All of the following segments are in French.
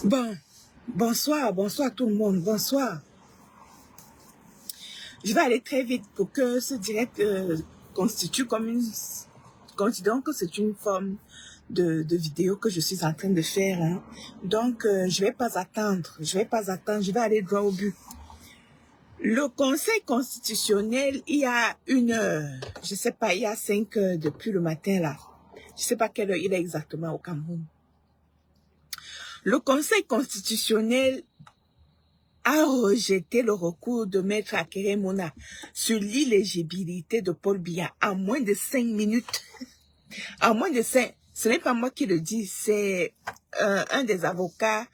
Bon, bonsoir tout le monde, bonsoir. Je vais aller très vite pour que ce direct constitue comme une... Considérons que c'est une forme de vidéo que je suis en train de faire. Hein. Donc, je vais pas attendre, je vais aller droit au but. Le Conseil constitutionnel, il y a une heure, je sais pas, il y a 5 heures depuis le matin là. Je sais pas quelle heure il est exactement au Cameroun. Le Conseil constitutionnel a rejeté le recours de Maître Akerémona sur l'illégibilité de Paul Biya en moins de 5 minutes. En moins de 5, ce n'est pas moi qui le dis, c'est un des avocats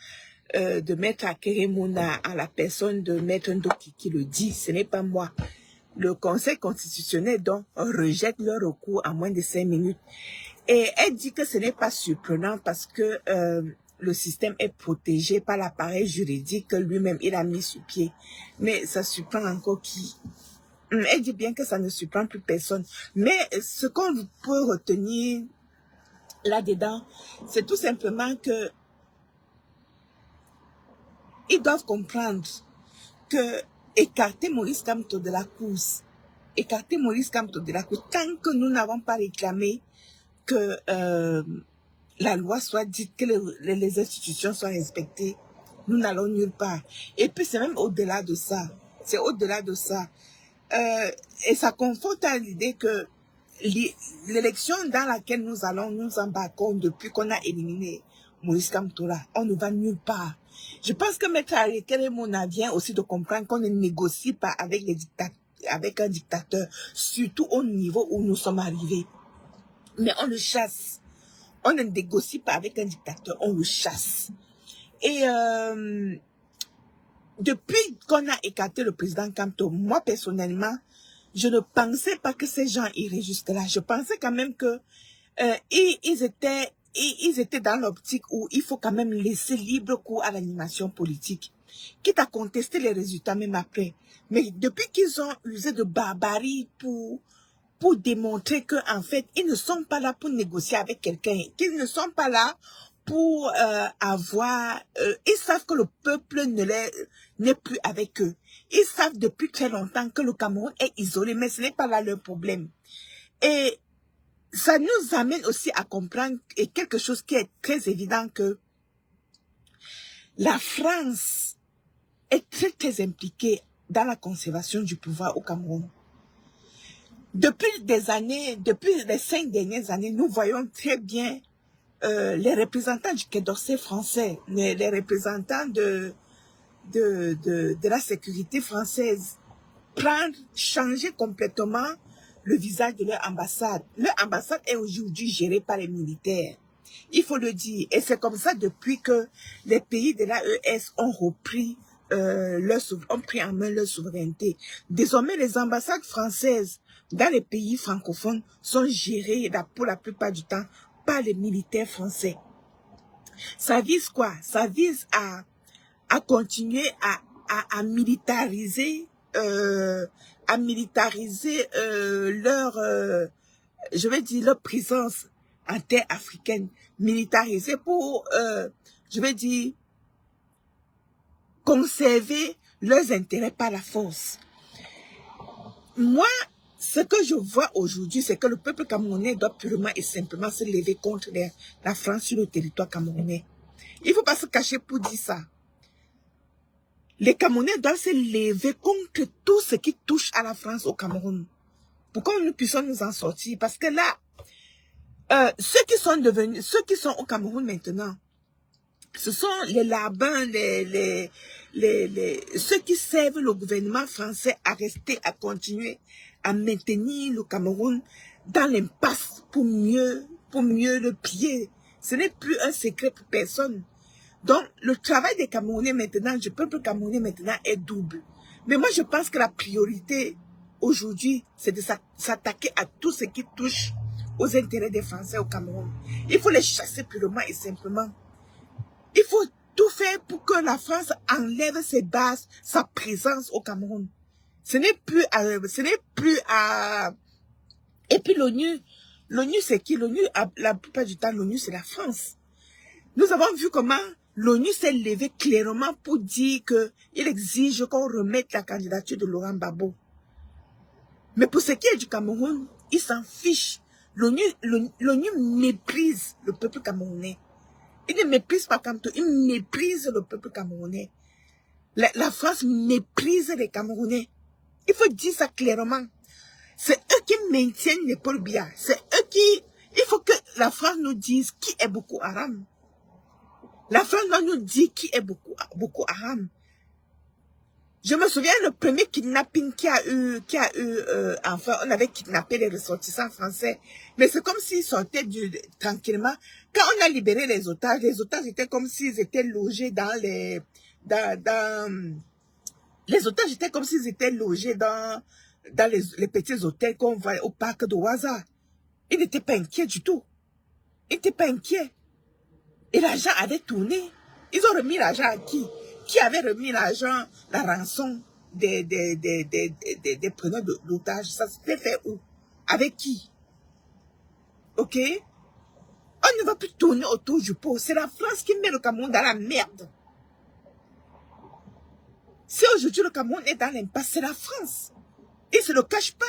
de Maître Akerémona en la personne de Maître Ndoki qui le dit, ce n'est pas moi. Le Conseil constitutionnel donc rejette le recours en moins de 5 minutes. Et elle dit que ce n'est pas surprenant parce que le système est protégé par l'appareil juridique que lui-même il a mis sur pied. Mais ça surprend encore qui? Elle dit bien que ça ne surprend plus personne. Mais ce qu'on peut retenir là-dedans, c'est tout simplement que ils doivent comprendre que écarter Maurice Kamto de la course, tant que nous n'avons pas réclamé que la loi soit dite, que les institutions soient respectées, nous n'allons nulle part. Et puis c'est même au-delà de ça. C'est au-delà de ça. Et ça conforte à l'idée que l'élection dans laquelle nous allons nous embarquons depuis qu'on a éliminé Maurice Kamto, on ne va nulle part. Je pense que Maître Akerémona vient aussi de comprendre qu'on ne négocie pas avec avec un dictateur, surtout au niveau où nous sommes arrivés. Mais on le chasse. On ne négocie pas avec un dictateur, on le chasse. Et depuis qu'on a écarté le président Kamto, moi personnellement, je ne pensais pas que ces gens iraient jusque-là. Je pensais quand même que ils étaient dans l'optique où il faut quand même laisser libre cours à l'animation politique, quitte à contester les résultats même après. Mais depuis qu'ils ont usé de barbarie pour démontrer que en fait, ils ne sont pas là pour négocier avec quelqu'un, qu'ils ne sont pas là pour ils savent que le peuple n'est plus avec eux. Ils savent depuis très longtemps que le Cameroun est isolé, mais ce n'est pas là leur problème. Et ça nous amène aussi à comprendre et quelque chose qui est très évident, que la France est très très impliquée dans la conservation du pouvoir au Cameroun. Depuis les 5 dernières années, nous voyons très bien les représentants du Quai d'Orsay français, les représentants de la sécurité française changer complètement le visage de leur ambassade. Leur ambassade est aujourd'hui gérée par les militaires. Il faut le dire. Et c'est comme ça depuis que les pays de l'AES ont repris ont pris en main leur souveraineté. Désormais, les ambassades françaises dans les pays francophones sont gérées pour la plupart du temps par les militaires français. Ça vise quoi? Ça vise à continuer à militariser leur leur présence en terre africaine, militariser pour je vais dire conserver leurs intérêts par la force. Moi, ce que je vois aujourd'hui, c'est que le peuple camerounais doit purement et simplement se lever contre la France sur le territoire camerounais. Il ne faut pas se cacher pour dire ça. Les Camerounais doivent se lever contre tout ce qui touche à la France au Cameroun. Pour que nous puissions nous en sortir. Parce que là, ceux qui sont au Cameroun maintenant, ce sont les larbins, ceux qui servent le gouvernement français à rester, à continuer, à maintenir le Cameroun dans l'impasse pour mieux le piller. Ce n'est plus un secret pour personne. Donc, le travail des Camerounais maintenant, du peuple camerounais maintenant est double. Mais moi, je pense que la priorité aujourd'hui, c'est de s'attaquer à tout ce qui touche aux intérêts des Français au Cameroun. Il faut les chasser purement et simplement. Il faut tout faire pour que la France enlève ses bases, sa présence au Cameroun. Ce n'est plus à... Et puis l'ONU c'est qui? L'ONU, la plupart du temps, l'ONU c'est la France. Nous avons vu comment l'ONU s'est levée clairement pour dire qu'il exige qu'on remette la candidature de Laurent Gbagbo. Mais pour ce qui est du Cameroun, ils s'en fichent. L'ONU méprise le peuple camerounais. Il ne méprise pas Kamto, il méprise le peuple camerounais. La France méprise les Camerounais. Il faut dire ça clairement. C'est eux qui maintiennent les Paul Biya. C'est eux qui... Il faut que la France nous dise qui est Boko Haram. La France doit nous dire qui est Boko Haram. Je me souviens le premier kidnapping enfin, on avait kidnappé les ressortissants français. Mais c'est comme s'ils sortaient tranquillement. Quand on a libéré les otages étaient comme s'ils étaient logés dans les... les otages étaient comme s'ils étaient logés dans les petits hôtels qu'on voit au parc de Ouaza. Ils n'étaient pas inquiets du tout. Ils n'étaient pas inquiets. Et l'argent avait tourné. Ils ont remis l'argent à qui? Qui avait remis l'argent, la rançon des preneurs d'otages? Ça s'était fait où? Avec qui? Ok? On ne va plus tourner autour du pot. C'est la France qui met le Cameroun dans la merde. Si aujourd'hui le Cameroun est dans l'impasse, c'est la France. Ils ne se le cachent pas.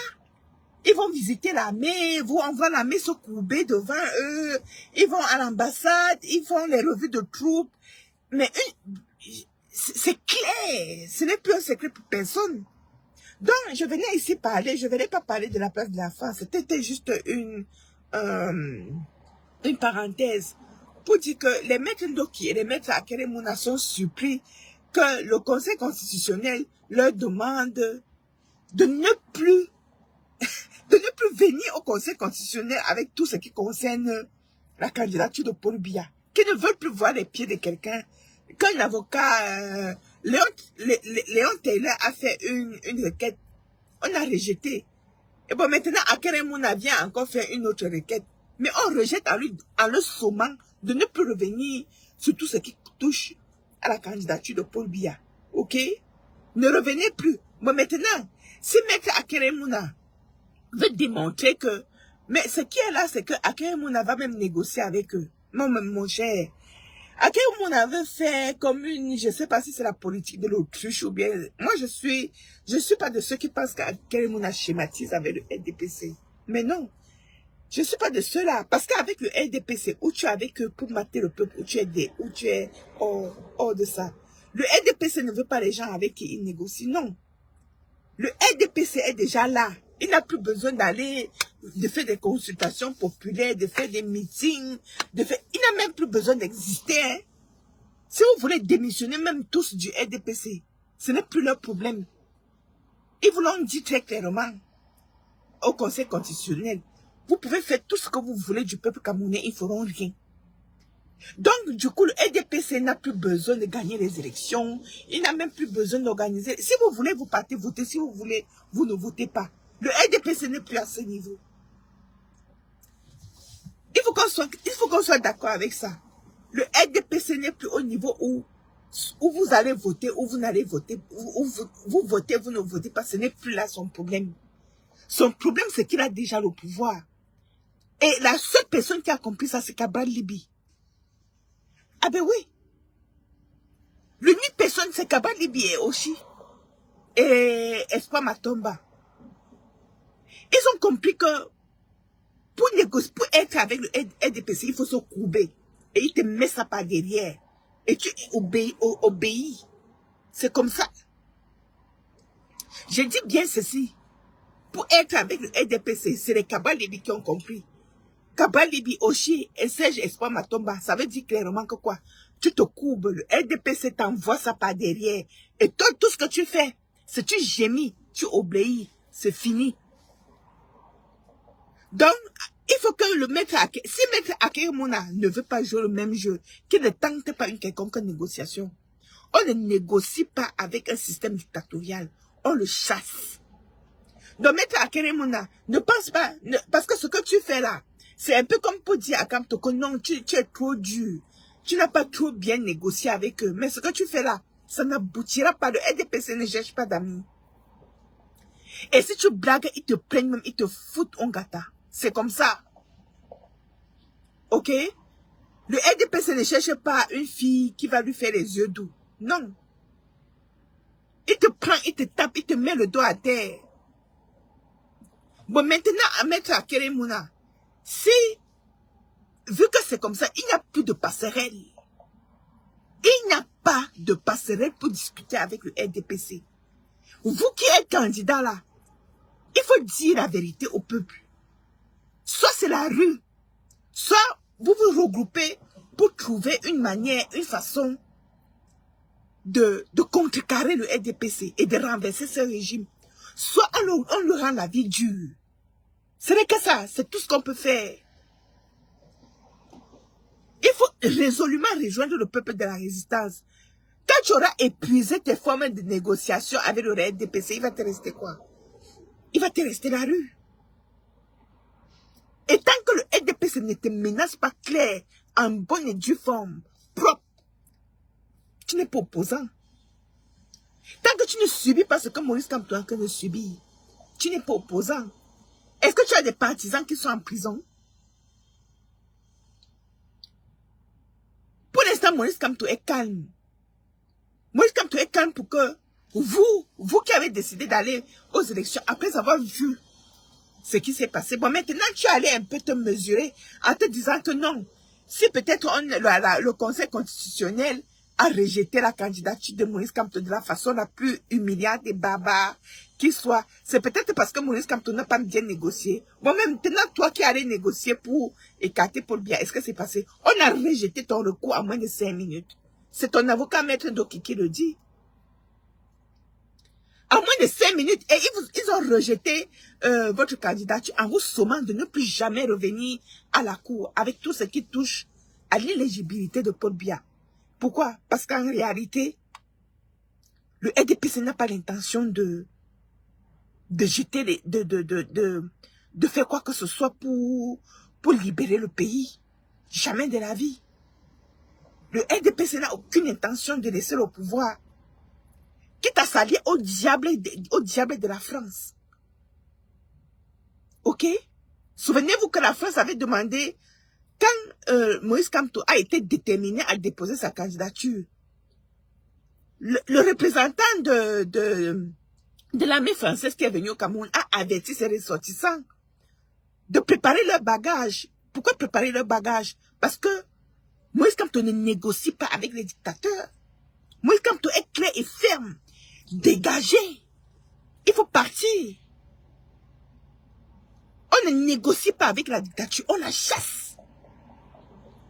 Ils vont visiter l'armée, on voit l'armée se courber devant eux. Ils vont à l'ambassade, ils font les revues de troupes. Mais c'est clair, ce n'est plus un secret pour personne. Donc, je venais ici parler, je ne venais pas parler de la place de la France. C'était juste une parenthèse pour dire que les maîtres Ndoki et les maîtres Akeremouna sont surpris que le Conseil constitutionnel leur demande de ne plus venir au Conseil constitutionnel avec tout ce qui concerne la candidature de Paul Biya, qui ne veulent plus voir les pieds de quelqu'un. Quand l'avocat Léon Taylor a fait une requête, on a rejeté. Et bon, maintenant, Akeremouna vient encore faire une autre requête. Mais on rejette en le sommant de ne plus revenir sur tout ce qui touche à la candidature de Paul Biya. Ok? Ne revenez plus. Bon, maintenant, si Maître Akeremouna veut démontrer que... Mais ce qui est là, c'est que Akeremouna va même négocier avec eux. Mon cher. Akeremouna veut faire comme une... Je ne sais pas si c'est la politique de l'autruche ou bien... Moi, je suis pas de ceux qui pensent qu'Akeremouna schématise avec le LDPC. Mais non. Je ne suis pas de ceux-là. Parce qu'avec le LDPC, où tu es avec eux pour mater le peuple, où tu es hors de ça. Le LDPC ne veut pas les gens avec qui il négocie. Non. Le LDPC est déjà là. Il n'a plus besoin de faire des consultations populaires, de faire des meetings, il n'a même plus besoin d'exister. Hein. Si vous voulez démissionner même tous du LDPC, ce n'est plus leur problème. Ils vous l'ont dit très clairement au Conseil constitutionnel. Vous pouvez faire tout ce que vous voulez du peuple camerounais, ils ne feront rien. Donc, du coup, le LDPC n'a plus besoin de gagner les élections. Il n'a même plus besoin d'organiser. Si vous voulez, vous partez voter. Si vous voulez, vous ne votez pas. Le LDPC n'est plus à ce niveau. Il faut qu'on soit d'accord avec ça. Le LDPC n'est plus au niveau où vous allez voter, où vous n'allez voter, où vous votez, vous ne votez pas. Ce n'est plus là son problème. Son problème, c'est qu'il a déjà le pouvoir. Et la seule personne qui a compris ça, c'est Cabral Libi. Ah ben oui. L'unique personne, c'est Cabral Libi et Oshi. Et Espoir Matomba. Ils ont compris que pour négocier, pour être avec le LDPC, il faut se courber. Et il te met ça par derrière. Et tu obéis. C'est comme ça. Je dis bien ceci. Pour être avec le LDPC, c'est les Cabral Libi qui ont compris. Cabral Libi, Oshi et Serge Espoir Matomba, ça veut dire clairement que quoi? Tu te courbes, le LDPC t'envoie ça par derrière. Et toi, tout ce que tu fais, c'est tu gémis, tu obéis, c'est fini. Donc, il faut que le maître, si maître Akeremouna ne veut pas jouer le même jeu, qu'il ne tente pas une quelconque négociation, on ne négocie pas avec un système dictatorial, on le chasse. Donc, maître Akeremouna, ne pense pas, parce que ce que tu fais là, c'est un peu comme pour dire à Kamto que non, tu es trop dur, tu n'as pas trop bien négocié avec eux, mais ce que tu fais là, ça n'aboutira pas, le LDPC ne cherche pas d'amis. Et si tu blagues, ils te prennent même, ils te foutent en gâta. C'est comme ça. Ok? Le RDPC ne cherche pas une fille qui va lui faire les yeux doux. Non. Il te prend, il te tape, il te met le dos à terre. Bon, maintenant, à mettre à Keremouna, si, vu que c'est comme ça, il n'y a plus de passerelle. Il n'y a pas de passerelle pour discuter avec le RDPC. Vous qui êtes candidat là, il faut dire la vérité au peuple. Soit c'est la rue, soit vous vous regroupez pour trouver une manière, une façon de contrecarrer le RDPC et de renverser ce régime. Soit on lui rend la vie dure. Ce n'est que ça, c'est tout ce qu'on peut faire. Il faut résolument rejoindre le peuple de la résistance. Quand tu auras épuisé tes formes de négociation avec le RDPC, il va te rester quoi? Il va te rester la rue. Et tant que le RDPC ne te menace pas clair, en bonne et due forme, propre, tu n'es pas opposant. Tant que tu ne subis pas ce que Maurice Kamto est en train de subir, tu n'es pas opposant. Est-ce que tu as des partisans qui sont en prison? Pour l'instant, Maurice Kamto est calme. Maurice Kamto est calme pour que vous qui avez décidé d'aller aux élections, après avoir vu ce qui s'est passé, bon, maintenant tu allais un peu te mesurer en te disant que non, si peut-être le Conseil constitutionnel a rejeté la candidature de Maurice Kamto de la façon la plus humiliante et barbare qui soit, c'est peut-être parce que Maurice Kamto n'a pas bien négocié. Bon, maintenant, toi qui allais négocier pour écarter Paul Biya, est-ce que c'est passé? On a rejeté ton recours en moins de 5 minutes. C'est ton avocat, Maître Doki, qui le dit. En moins de 5 minutes, et ils ont rejeté votre candidature en vous sommant de ne plus jamais revenir à la cour avec tout ce qui touche à l'éligibilité de Paul Biya. Pourquoi? Parce qu'en réalité, le RDPC n'a pas l'intention de jeter de faire quoi que ce soit pour libérer le pays. Jamais de la vie. Le RDPC n'a aucune intention de laisser le pouvoir, quitte à s'allier au diable de la France. Ok? Souvenez-vous que la France avait demandé, quand Moïse Kamto a été déterminé à déposer sa candidature, le représentant de l'armée française qui est venu au Cameroun a averti ses ressortissants de préparer leur bagage. Pourquoi préparer leur bagage? Parce que Moïse Kamto ne négocie pas avec les dictateurs. Moïse Kamto est clair et ferme. Dégagez. Il faut partir. On ne négocie pas avec la dictature, on la chasse.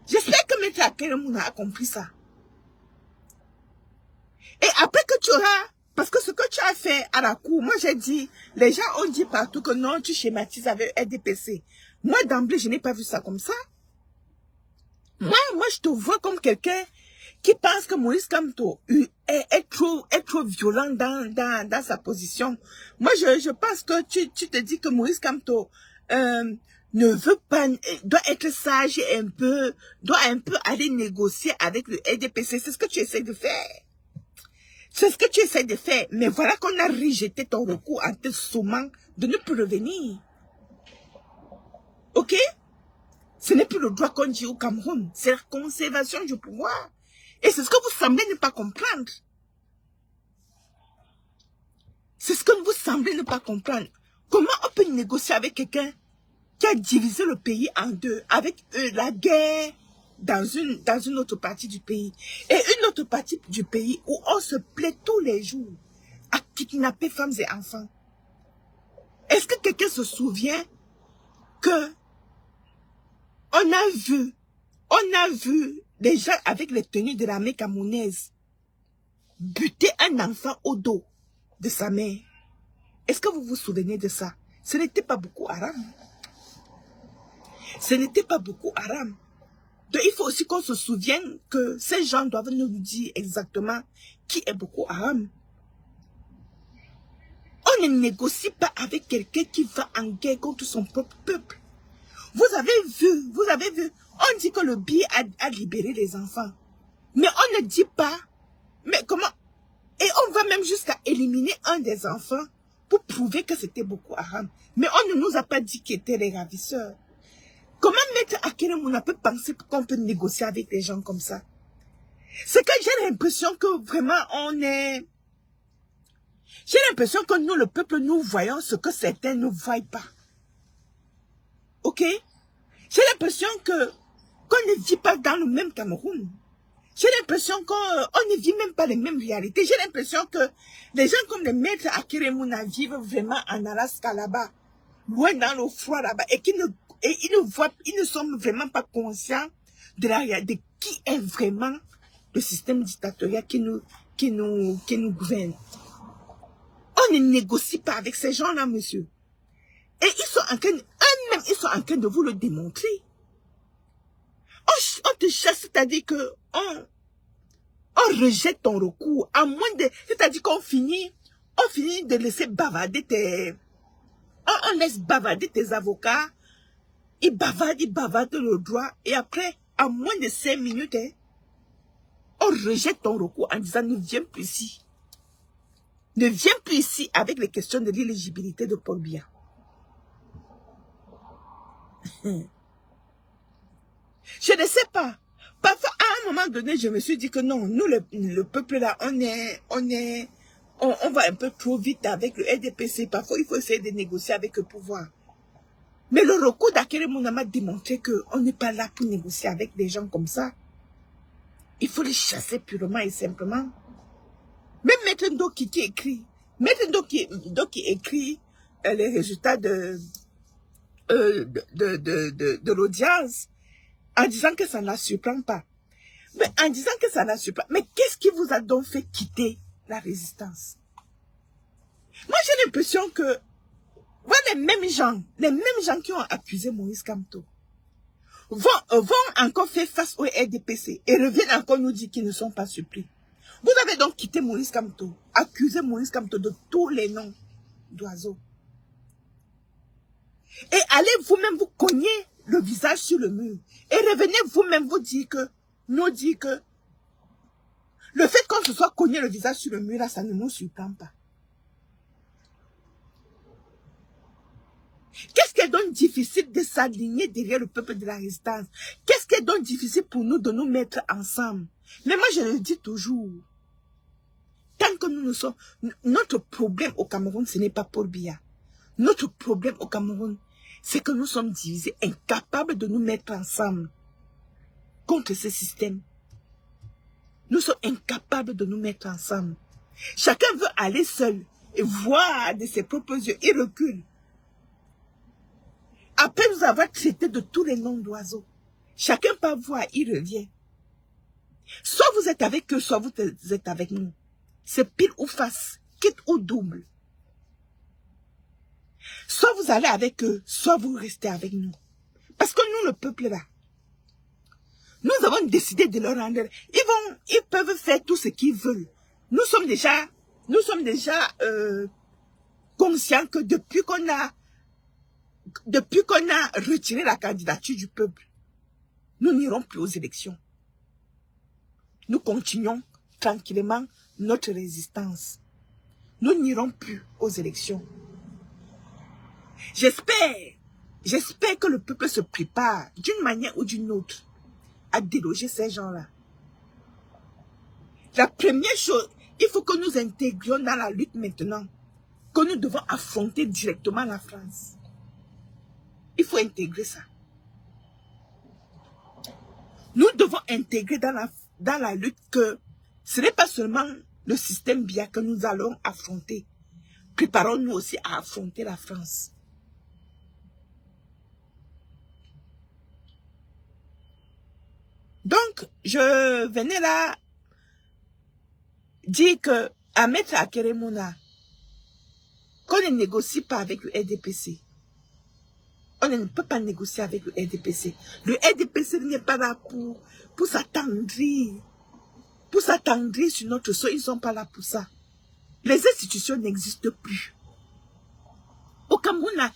J'espère que M. Akeremouna a compris ça. Et après que tu auras, parce que ce que tu as fait à la cour, moi j'ai dit, les gens ont dit partout que non, tu schématises avec RDPC. Moi d'emblée, je n'ai pas vu ça comme ça. Moi je te vois comme quelqu'un qui pense que Maurice Kamto est trop violent dans sa position. Moi, je pense que tu te dis que Maurice Kamto ne veut pas, doit être sage et doit un peu aller négocier avec le RDPC. C'est ce que tu essaies de faire. C'est ce que tu essaies de faire. Mais voilà qu'on a rejeté ton recours en te sommant de ne plus revenir. Ok? Ce n'est plus le droit qu'on dit au Cameroun. C'est la conservation du pouvoir. Et c'est ce que vous semblez ne pas comprendre. C'est ce que vous semblez ne pas comprendre. Comment on peut négocier avec quelqu'un qui a divisé le pays en deux, avec la guerre dans une autre partie du pays, et une autre partie du pays où on se plaît tous les jours à kidnapper femmes et enfants. Est-ce que quelqu'un se souvient que on a vu les gens avec les tenues de l'armée camerounaise buter un enfant au dos de sa mère? Est-ce que vous vous souvenez de ça? Ce n'était pas beaucoup haram. Ce n'était pas beaucoup haram. Donc il faut aussi qu'on se souvienne que ces gens doivent nous dire exactement qui est beaucoup haram. On ne négocie pas avec quelqu'un qui va en guerre contre son propre peuple. Vous avez vu, on dit que le Biya a libéré les enfants. Mais on ne dit pas, mais comment? Et on va même jusqu'à éliminer un des enfants pour prouver que c'était Boko Haram. Mais on ne nous a pas dit qui étaient les ravisseurs. Comment Maître Akeremouna peut penser qu'on peut négocier avec des gens comme ça? C'est que j'ai l'impression que vraiment on est... J'ai l'impression que nous, le peuple, nous voyons ce que certains ne voient pas. Ok? J'ai l'impression qu'on ne vit pas dans le même Cameroun. J'ai l'impression qu'on ne vit même pas les mêmes réalités. J'ai l'impression que les gens comme les maîtres Akeremouna vivent vraiment en Alaska là-bas, loin dans le froid là-bas, et ils ne sont vraiment pas conscients de qui est vraiment le système dictatorial qui nous gouverne. On ne négocie pas avec ces gens-là, monsieur. Et ils sont en train, eux-mêmes, ils sont en train de vous le démontrer. On te chasse, c'est-à-dire que on rejette ton recours, à moins de, c'est-à-dire qu'on finit de laisser bavarder on laisse bavarder tes avocats, ils bavardent le droit, et après, à moins de 5 minutes, on rejette ton recours en disant ne viens plus ici. Ne viens plus ici avec les questions de l'éligibilité de Paul Biya. Je ne sais pas. Parfois, à un moment donné, je me suis dit que non, nous, le peuple là, on va un peu trop vite avec le RDPC. Parfois, il faut essayer de négocier avec le pouvoir. Mais le recours d'Akeremouna m'a démontré qu'on n'est pas là pour négocier avec des gens comme ça. Il faut les chasser purement et simplement. Même Maître Ndoki qui écrit, Maître Ndoki écrit les résultats de l'audience en disant que ça ne la surprend pas. Mais en disant que ça ne la surprend pas, mais qu'est-ce qui vous a donc fait quitter la résistance? Moi, j'ai l'impression que voilà, les mêmes gens qui ont accusé Moïse Kamto vont encore faire face au RDPC et reviennent encore nous dire qu'ils ne sont pas surpris. Vous avez donc quitté Maurice Kamto, accusé Maurice Kamto de tous les noms d'oiseaux. Et allez vous-même vous cogner le visage sur le mur. Et revenez vous-même nous dire que le fait qu'on se soit cogné le visage sur le mur, là, ça ne nous surprend pas. Qu'est-ce qui est donc difficile de s'aligner derrière le peuple de la résistance? Qu'est-ce qui est donc difficile pour nous de nous mettre ensemble? Mais moi, je le dis toujours. Tant que nous ne sommes... Notre problème au Cameroun, ce n'est pas Paul Biya. Notre problème au Cameroun, c'est que nous sommes divisés, incapables de nous mettre ensemble contre ce système. Nous sommes incapables de nous mettre ensemble. Chacun veut aller seul et voir de ses propres yeux. Il recule. Après nous avoir traité de tous les noms d'oiseaux, chacun part voir, il revient. Soit vous êtes avec eux, soit vous êtes avec nous. C'est pile ou face, quitte ou double. Soit vous allez avec eux, soit vous restez avec nous. Parce que nous, le peuple là, nous avons décidé de leur rendre. Ils peuvent faire tout ce qu'ils veulent. Nous sommes déjà conscients que depuis qu'on a retiré la candidature du peuple, nous n'irons plus aux élections. Nous continuons tranquillement notre résistance. Nous n'irons plus aux élections. J'espère que le peuple se prépare d'une manière ou d'une autre à déloger ces gens-là. La première chose, il faut que nous intégrions dans la lutte maintenant, que nous devons affronter directement la France. Il faut intégrer ça. Nous devons intégrer dans la lutte que ce n'est pas seulement le système Biya que nous allons affronter. Préparons-nous aussi à affronter la France. Donc, je venais là dire que à Maître Akeremouna, qu'on ne négocie pas avec le RDPC. On ne peut pas négocier avec le RDPC. Le RDPC n'est pas là pour s'attendrir. Pour s'attendrir sur notre sol, ils ne sont pas là pour ça. Les institutions n'existent plus. Au Cameroun, là,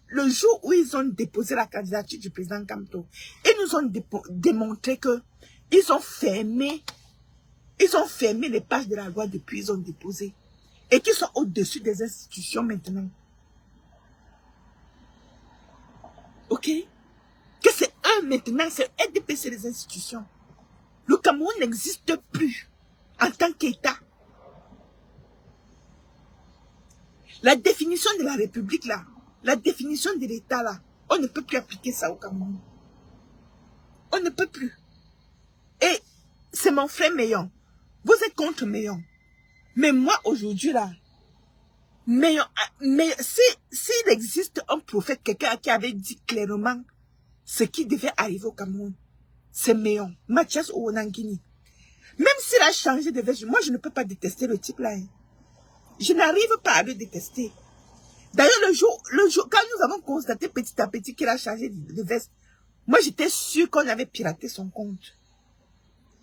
le jour où ils ont déposé la candidature du président Kamto, ils nous ont démontré que ils ont fermé les pages de la loi depuis ils ont déposé. Et qu'ils sont au-dessus des institutions maintenant. Ok? maintenant, c'est RDPC les institutions. Le Cameroun n'existe plus en tant qu'État. La définition de la République, là, la définition de l'État, là, on ne peut plus appliquer ça au Cameroun. On ne peut plus. Et c'est mon frère Meillon. Vous êtes contre Meillon. Mais moi, aujourd'hui, là, Meillon, s'il existe un prophète, quelqu'un qui avait dit clairement ce qui devait arriver au Cameroun, c'est Meillon, Mathias Ouonangini. Même s'il a changé de veste, moi, je ne peux pas détester le type là. Hein. Je n'arrive pas à le détester. D'ailleurs, le jour, quand nous avons constaté petit à petit qu'il a changé de veste, moi, j'étais sûre qu'on avait piraté son compte.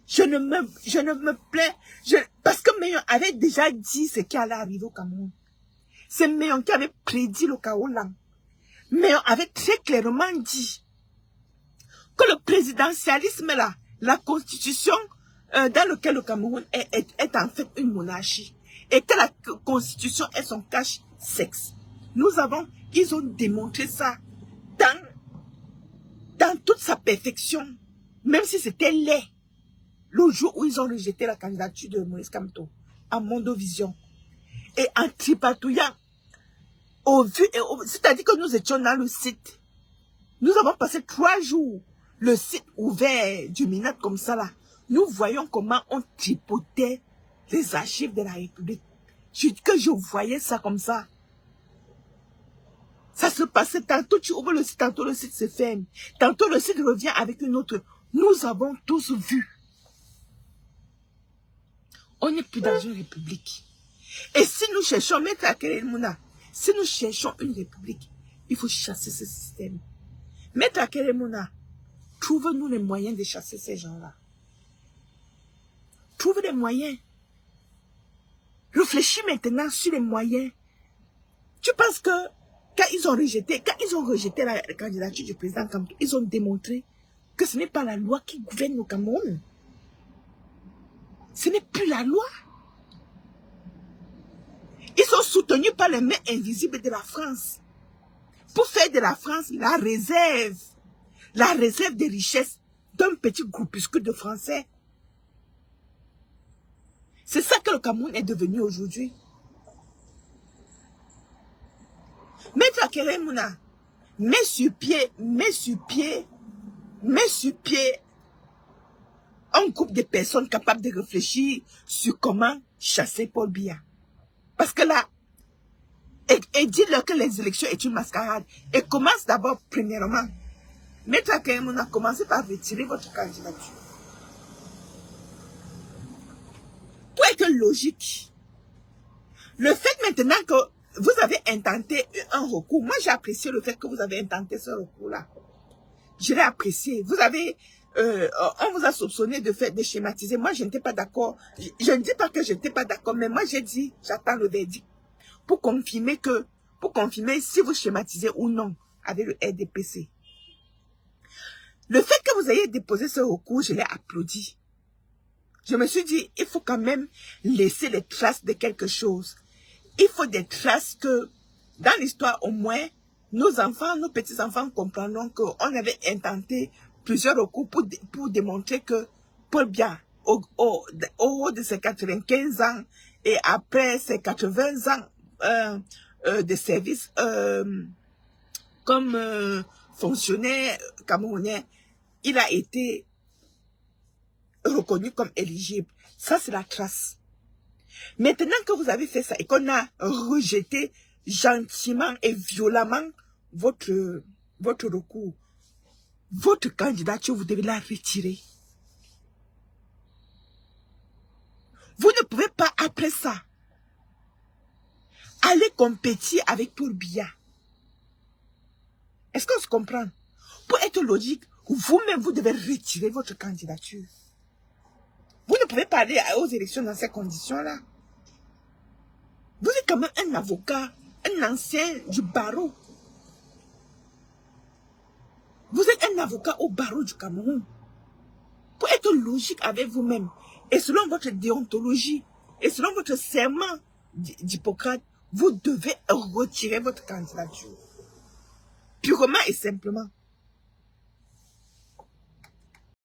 Je ne me plains, parce que Meillon avait déjà dit ce qui allait arriver au Cameroun. C'est Meillon qui avait prédit le chaos là. Meillon avait très clairement dit que le présidentialisme là, la constitution dans laquelle le Cameroun est en fait une monarchie, et que la constitution est son cache-sexe. Ils ont démontré ça dans toute sa perfection, même si c'était laid. Le jour où ils ont rejeté la candidature de Maurice Kamto à Mondovision et en tripatouillant c'est-à-dire que nous étions dans le site. Nous avons passé 3 jours, le site ouvert du Minat comme ça là. Nous voyons comment on tripotait les archives de la République. Que je voyais ça comme ça. Ça se passait, tantôt tu ouvres le site, tantôt le site se ferme. Tantôt le site revient avec une autre. Nous avons tous vu. On n'est plus dans une république. Et si nous cherchons, Maître Akelele Mouna, si nous cherchons une république, il faut chasser ce système. Maître Akelele Mouna, trouve-nous les moyens de chasser ces gens-là. Trouve des moyens. Réfléchis maintenant sur les moyens. Tu penses que quand ils ont rejeté la candidature du président Kamto, ils ont démontré que ce n'est pas la loi qui gouverne le Cameroun. Ce n'est plus la loi. Ils sont soutenus par les mains invisibles de la France. Pour faire de la France la réserve des richesses d'un petit groupuscule de Français. C'est ça que le Cameroun est devenu aujourd'hui. Maître Akelele Mouna, mets sur pied un groupe de personnes capables de réfléchir sur comment chasser Paul Biya. Parce que là, et dites-leur que les élections est une mascarade. Et commence d'abord, premièrement, Maître Akelele Mouna, commencez par retirer votre candidature. Pour être logique, le fait maintenant que vous avez intenté un recours, moi j'ai apprécié le fait que vous avez intenté ce recours-là. Je l'ai apprécié. Vous avez, on vous a soupçonné de schématiser. Moi, je n'étais pas d'accord. Je ne dis pas que je n'étais pas d'accord, mais moi, j'ai dit, j'attends le verdict. Pour confirmer si vous schématisez ou non avec le RDPC. Le fait que vous ayez déposé ce recours, je l'ai applaudi. Je me suis dit, il faut quand même laisser les traces de quelque chose. Il faut des traces que, dans l'histoire au moins, nos enfants, nos petits-enfants comprendront qu'on avait intenté plusieurs recours pour démontrer que Paul Biya, au haut de ses 95 ans et après ses 80 ans de service comme fonctionnaire camerounais, il a été reconnu comme éligible. Ça, c'est la trace. Maintenant que vous avez fait ça et qu'on a rejeté gentiment et violemment votre recours, votre candidature, vous devez la retirer. Vous ne pouvez pas, après ça, aller compétir avec Paul Biya. Est-ce qu'on se comprend? Pour être logique, vous-même, vous devez retirer votre candidature. Vous ne pouvez pas aller aux élections dans ces conditions-là. Vous êtes quand même un avocat, un ancien du barreau. Vous êtes un avocat au barreau du Cameroun. Pour être logique avec vous-même, et selon votre déontologie, et selon votre serment d'Hippocrate, vous devez retirer votre candidature. Purement et simplement.